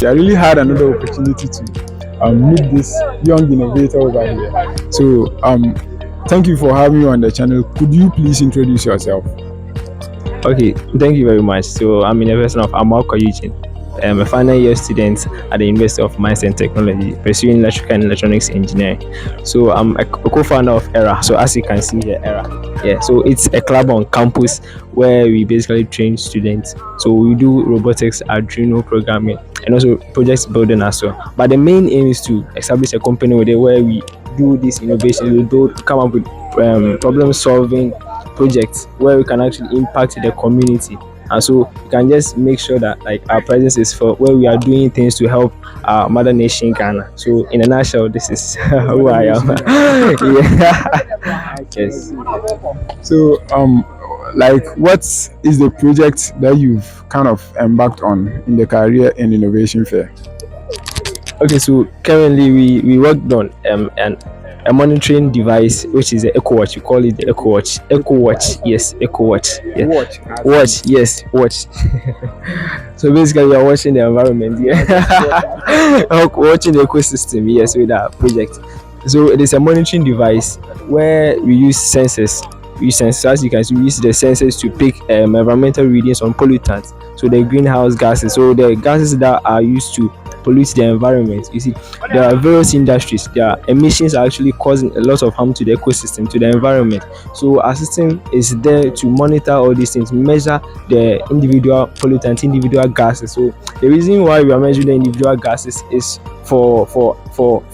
I really had another opportunity to meet this young innovator over here. So thank you for having me on the channel. Could you please introduce yourself? Okay, thank you very much. So I'm in a person of Amalco Eugene. I'm a final year student at the University of Mines and Technology, pursuing electrical and electronics engineering. So I'm a co-founder of ERA. So as you can see here, ERA. Yeah. So it's a club on campus where we basically train students. So we do robotics, Arduino programming, and also projects building as well. But the main aim is to establish a company with it where we do this innovation, we build, come up with problem solving projects where we can actually impact the community, and so we can just make sure that like our presence is for where we are doing things to help our mother nation Ghana. So in a nutshell, this is who I am. Yeah. Yes. So like what is the project that you've kind of embarked on in the career and innovation fair? Okay, so currently we worked on a monitoring device which is the Echo Watch. We call it the Echo Watch. Echo Watch, yes, Echo Watch. Yeah. Watch, yes, watch. So basically, we are watching the environment, yeah, watching the ecosystem, yes, with our project. So it is a monitoring device where we use sensors. We use sensors, as you can see, we use the sensors to pick environmental readings on pollutants. So the greenhouse gases, so the gases that are used to pollute the environment. You see, there are various industries. Their emissions are actually causing a lot of harm to the ecosystem, to the environment. So our system is there to monitor all these things, measure the individual pollutants, individual gases. So the reason why we are measuring the individual gases is for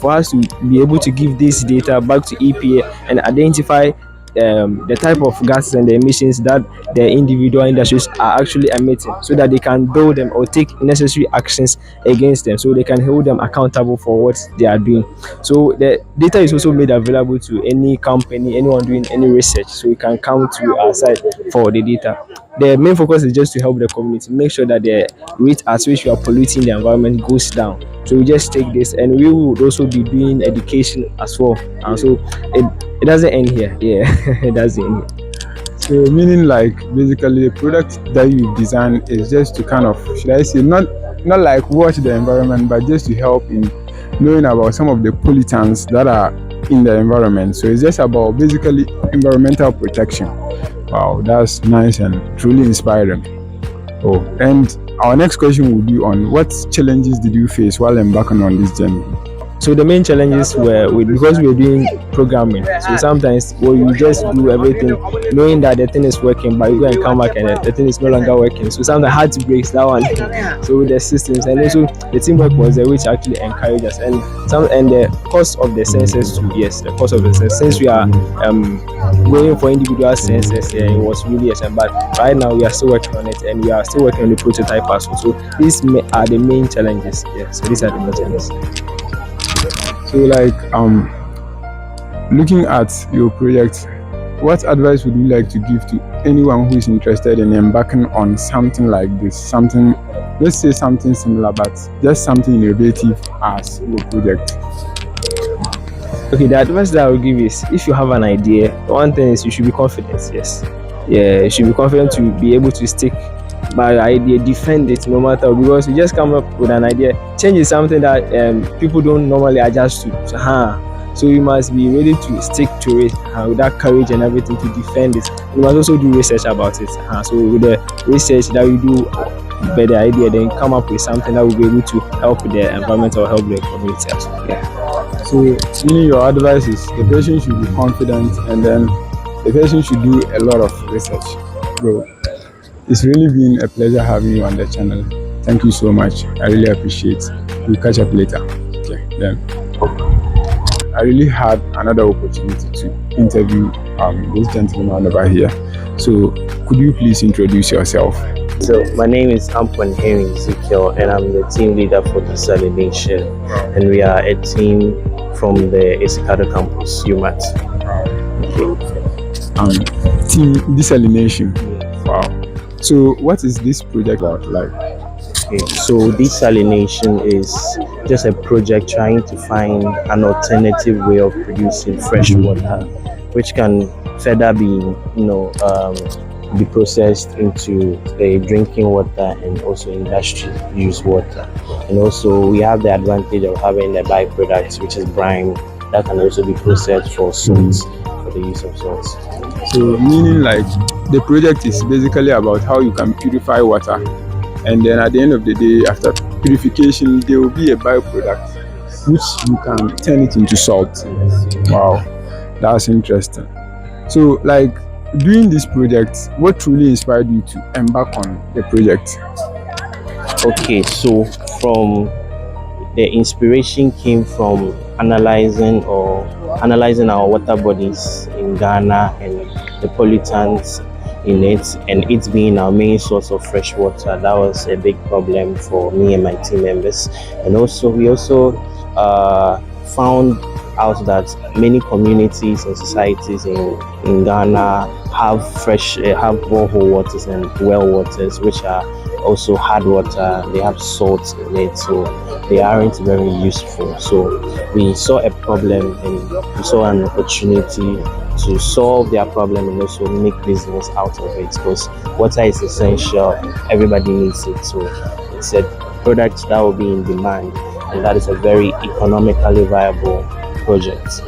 us to be able to give this data back to EPA and identify the type of gases and the emissions that the individual industries are actually emitting, so that they can build them or take necessary actions against them, so they can hold them accountable for what they are doing. So the data is also made available to any company, anyone doing any research, so you can come to our site for the data. The main focus is just to help the community, make sure that the rate at which you are polluting the environment goes down. So we just take this, and we would also be doing education as well. And so it doesn't end here. Yeah, it doesn't end here. So meaning like basically the product that you design is just to kind of, should I say, not like watch the environment, but just to help in knowing about some of the pollutants that are in the environment. So it's just about basically environmental protection. Wow, that's nice and truly inspiring. Oh, and our next question would be on what challenges did you face while embarking on this journey? So the main challenges were because we were doing programming. So sometimes you just do everything knowing that the thing is working, but you go and come back and the thing is no longer working. So sometimes hard to break that one. So with the systems, and also the teamwork was there, which actually encouraged us, and the cost of the sensors too. Yes, the cost of the sensors. Since we are going for individual sensors, yeah, it was really expensive. But right now we are still working on it, and we are still working on the prototype as well. So these are the main challenges. Yeah, so these are the main challenges. So like looking at your project, what advice would you like to give to anyone who is interested in embarking on something like this? Something, let's say something similar, but just something innovative as your project. Okay, the advice that I will give is, if you have an idea, one thing is you should be confident. Yes, yeah, you should be confident to be able to stick by your idea, defend it no matter, because you just come up with an idea. Change is something that people don't normally adjust to. So you must be ready to stick to it with that courage and everything to defend it. You must also do research about it. So with the research that you do by the idea, then come up with something that will be able to help the environment or help the community as well. Yeah. So meaning your advice is the person should be confident, and then the person should do a lot of research. Bro, it's really been a pleasure having you on the channel. Thank you so much. I really appreciate it. We'll catch up later. Okay, then. I really had another opportunity to interview this gentleman over here. So could you please introduce yourself? So my name is Ampon Henry Ezekiel, and I'm the team leader for desalination, and we are a team from the Esikado campus, UMaT's. Team desalination. Wow. So what is this project about like? Okay, so desalination is just a project trying to find an alternative way of producing fresh water, which can further be, be processed into a drinking water and also industry use water. And also we have the advantage of having the byproducts, which is brine, that can also be processed for salt, for the use of salt. So meaning like the project is basically about how you can purify water, and then at the end of the day, after purification, there will be a byproduct which you can turn it into salt. Wow, that's interesting. So like doing this project, what truly inspired you to embark on the project? Okay, so from the inspiration came from analyzing our water bodies in Ghana and the pollutants in it, and it being our main source of fresh water. That was a big problem for me and my team members. And also we also found out that many communities and societies in Ghana have borehole waters and well waters, which are also hard water. They have salt in it, so they aren't very useful. So we saw a problem and we saw an opportunity to solve their problem and also make business out of it, because water is essential, everybody needs it. So it's a product that will be in demand, and that is a very economically viable project.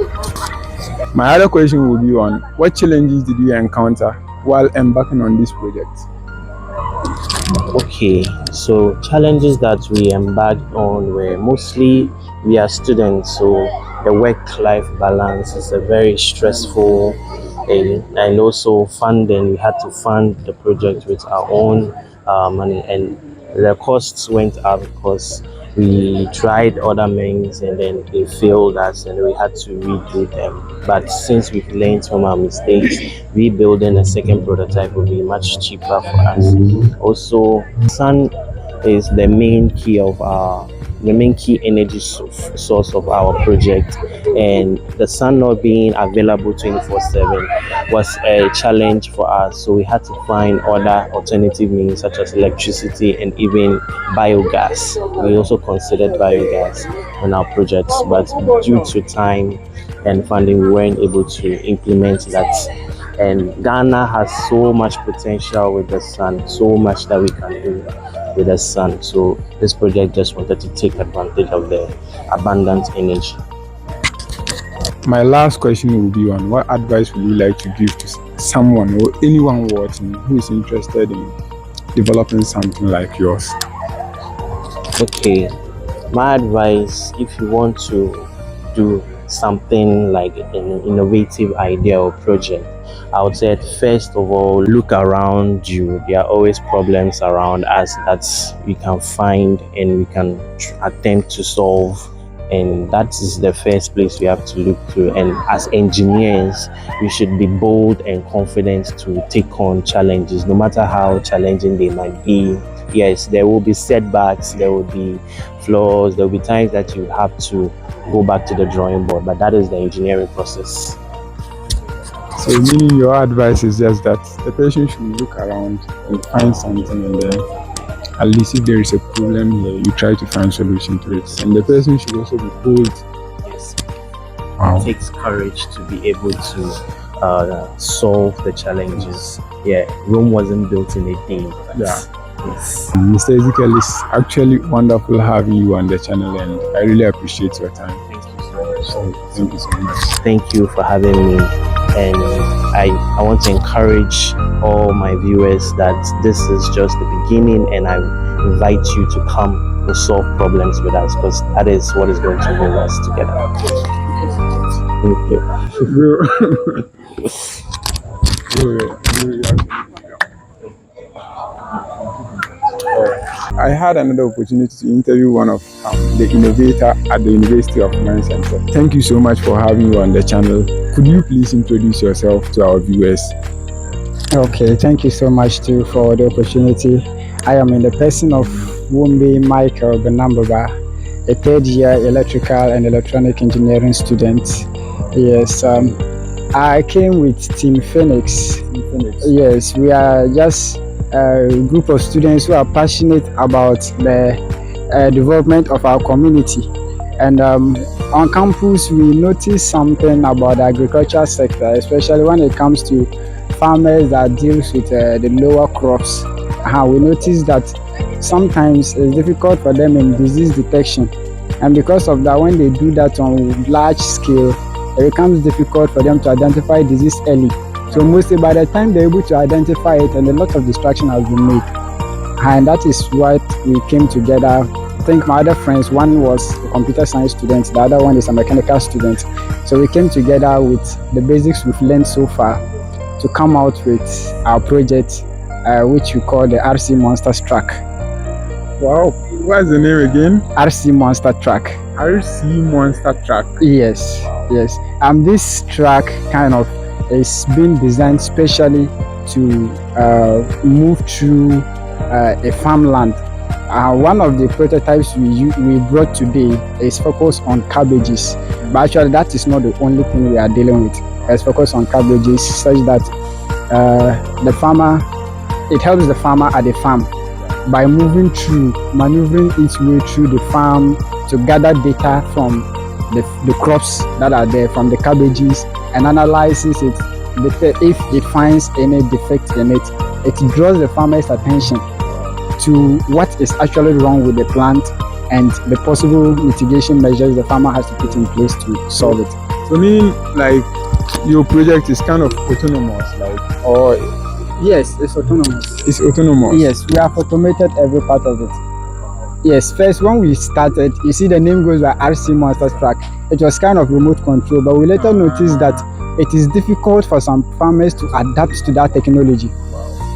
My other question would be on what challenges did you encounter while embarking on this project? Okay, so challenges that we embarked on were mostly we are students, so the work-life balance is a very stressful thing, and also funding. We had to fund the project with our own money, and the costs went up because we tried other means and then they failed us and we had to redo them. But since we've learned from our mistakes, rebuilding a second prototype will be much cheaper for us. Also, sun is the main key energy source of our project, and the sun not being available 24/7 was a challenge for us, so we had to find other alternative means such as electricity and even biogas. We also considered biogas on our projects, but due to time and funding we weren't able to implement that. And Ghana has so much potential with the sun, so much that we can do with the sun. So this project just wanted to take advantage of the abundant energy. My last question will be on what advice would you like to give to someone or anyone watching who is interested in developing something like yours? Okay, my advice, if you want to do something like an innovative idea or project, I would say first of all, look around you. There are always problems around us that we can find and we can attempt to solve, and that is the first place we have to look to. And as engineers, we should be bold and confident to take on challenges, no matter how challenging they might be. Yes, there will be setbacks, there will be flaws, there will be times that you have to go back to the drawing board, but that is the engineering process. So meaning your advice is just that the person should look around and find something, and then at least if there is a problem here, you try to find solution to it. And the person should also be bold. Yes, Wow. it takes courage to be able to solve the challenges. Yeah, Rome wasn't built in a day. Yeah. Yes. Mr. Ezekiel, it's actually wonderful having you on the channel, and I really appreciate your time. Thank you so much. Thank you so much. Thank you for having me. And I want to encourage all my viewers that this is just the beginning, and I invite you to come and solve problems with us, because that is what is going to bring us together. Thank you. I had another opportunity to interview one of the innovator at the University of Manchester. Thank you so much for having you on the channel. Could you please introduce yourself to our viewers? Okay, thank you so much too for the opportunity. I am in the person of Wumbi Michael Benambaba, a third year electrical and electronic engineering student. Yes, I came with Team Phoenix. Yes, we are just a group of students who are passionate about the development of our community. And on campus, we noticed something about the agriculture sector, especially when it comes to farmers that deals with the lower crops, we notice that sometimes it's difficult for them in disease detection, and because of that, when they do that on large scale, it becomes difficult for them to identify disease early. So mostly by the time they're able to identify it, and a lot of distraction has been made, and that is what we came together. I think my other friends, one was a computer science student, the other one is a mechanical student. So we came together with the basics we've learned so far to come out with our project, which we call the RC Monsters Track. Wow. What's the name again? RC Monster Track. RC Monster Track. Yes, yes. This track kind of is being designed specially to move through a farmland. One of the prototypes we brought today is focused on cabbages, but actually that is not the only thing we are dealing with. It's focused on cabbages, such that the farmer, it helps the farmer at the farm by maneuvering its way through the farm to gather data from the crops that are there, from the cabbages, and analyzes it. If it finds any defect in it, it draws the farmer's attention to what is actually wrong with the plant and the possible mitigation measures the farmer has to put in place to solve it. So meaning like your project is kind of autonomous, like, or yes, it's autonomous. It's autonomous. Yes, we have automated every part of it. Yes, first when we started, you see the name goes by RC Monsters Track. It was kind of remote control, but we later noticed that it is difficult for some farmers to adapt to that technology.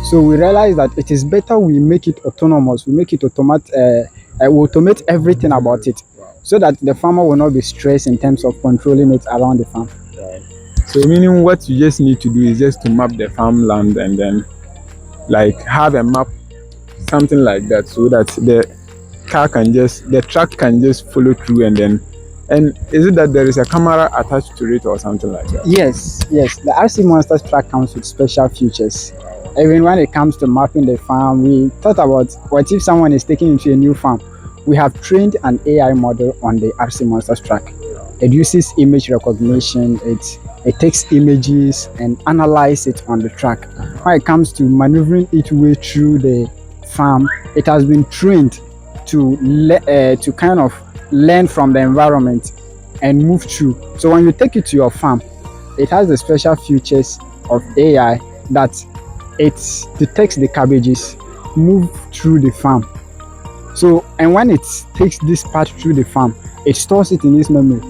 So we realized that it is better we make it autonomous, we make it automate everything about it, so that the farmer will not be stressed in terms of controlling it around the farm. So meaning what you just need to do is just to map the farmland and then like have a map, something like that, so that the truck can just follow through, and is it that there is a camera attached to it or something like that? Yes, the RC Monsters Track comes with special features. Even when it comes to mapping the farm, we thought about what if someone is taking into a new farm. We have trained an AI model on the RC Monsters Track. It uses image recognition, it takes images and analyzes it on the track. When it comes to maneuvering its way through the farm, it has been trained to kind of learn from the environment and move through. So when you take it to your farm, it has the special features of AI that it detects the cabbages, move through the farm. So, and when it takes this part through the farm, it stores it in its memory.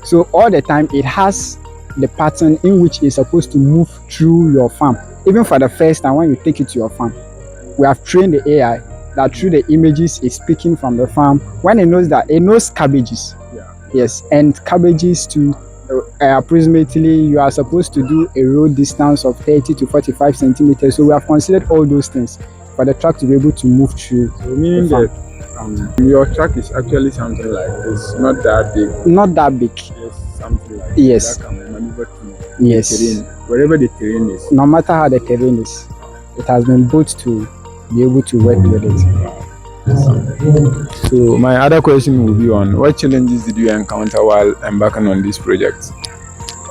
So all the time it has the pattern in which it's supposed to move through your farm. Even for the first time when you take it to your farm, we have trained the AI that through the images it's picking from the farm. When it knows cabbages, yes, and cabbages to approximately you are supposed to do a road distance of 30 to 45 centimeters. So we have considered all those things for the truck to be able to move through. So meaning that your truck is actually something like it's not that big. Not that big. Yes, something like yes. That can maneuver through yes. the terrain, wherever the terrain is. No matter how the terrain is, it has been built to be able to work with it. So my other question will be on what challenges did you encounter while embarking on this project?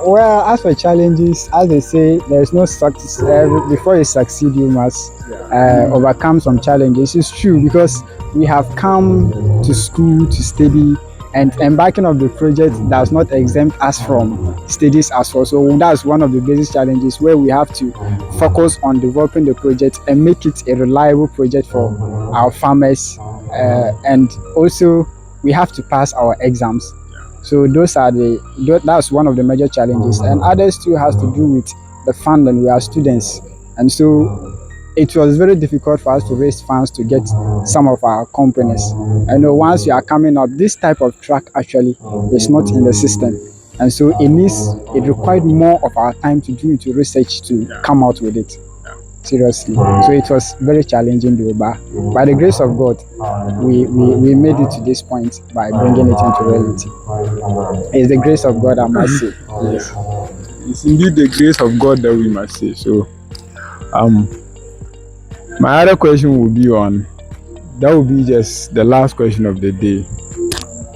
Well, as for challenges, as they say, there is no success. Before you succeed, you must overcome some challenges. It's true, because we have come to school to study, and embarking on the project does not exempt us from studies as well. So that's one of the basic challenges, where we have to focus on developing the project and make it a reliable project for our farmers, and also we have to pass our exams. So that's one of the major challenges, and others too has to do with the funding. We are students, and so it was very difficult for us to raise funds to get some of our companies. I know once you are coming up, this type of track actually is not in the system, and so it required more of our time to do into research to come out with it. Seriously, so it was very challenging, but by the grace of God, we made it to this point by bringing it into reality. It's the grace of God, I must say. Yes. It's indeed the grace of God that we must say. So, my other question will be that will be just the last question of the day.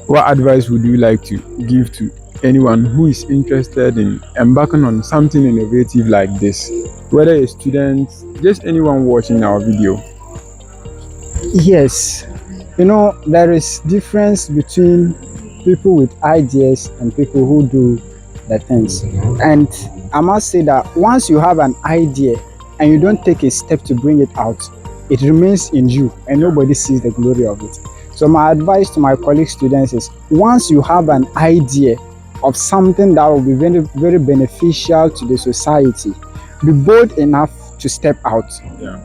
What advice would you like to give to anyone who is interested in embarking on something innovative like this, whether a student, just anyone watching our video? Yes, there is difference between people with ideas and people who do the things. And I must say that once you have an idea and you don't take a step to bring it out, it remains in you and nobody sees the glory of it. So my advice to my colleague students is, once you have an idea of something that will be very, very beneficial to the society, be bold enough to step out. Yeah.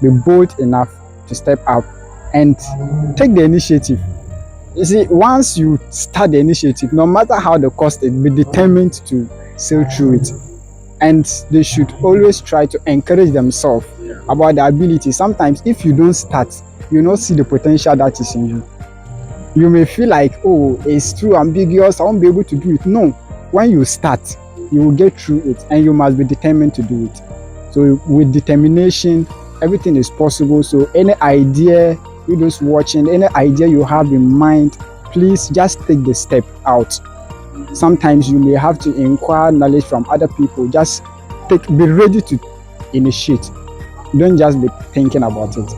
Be bold enough to step out and take the initiative. You see, once you start the initiative, no matter how the cost is, be determined to sail through it. And they should always try to encourage themselves about the ability. Sometimes if you don't start, you don't see the potential that is in you. You may feel like, oh, it's too ambiguous, I won't be able to do it. No, when you start, you will get through it and you must be determined to do it. So with determination, everything is possible. So any idea, you just watching, any idea you have in mind, please just take the step out. Sometimes you may have to inquire knowledge from other people. Just be ready to initiate. Don't just be thinking about it.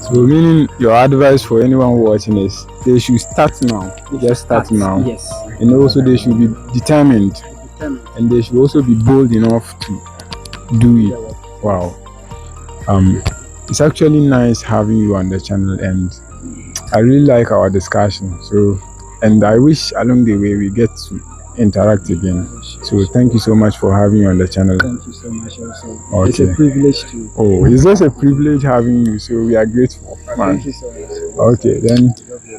So meaning your advice for anyone watching is they should start now. Just start now. Yes. And also they should be determined. And they should also be bold enough to do it. Wow. It's actually nice having you on the channel, and I really like our discussion. So, and I wish along the way we get to interact again. So thank you so much for having you on the channel. Thank you so much also. Okay. It's a privilege to. Oh, it's just a privilege having you. So we are grateful, man. Thank you so much. Okay, then.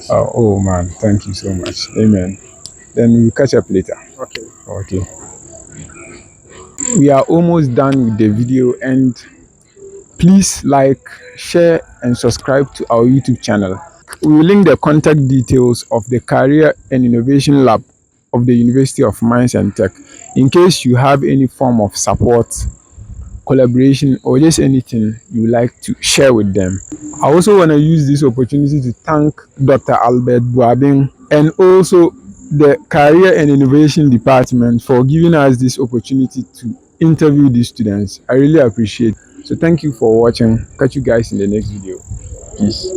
Oh man, thank you so much. Amen. Then we'll catch up later. Okay. Okay. We are almost done with the video, and please like, share and subscribe to our YouTube channel. We will link the contact details of the Career and Innovation Lab of the University of Mines and Tech in case you have any form of support, collaboration, or just anything you would like to share with them. I also want to use this opportunity to thank Dr. Albert Buabing and also the Career and Innovation Department for giving us this opportunity to interview these students. I really appreciate it. So thank you for watching. Catch you guys in the next video. Peace.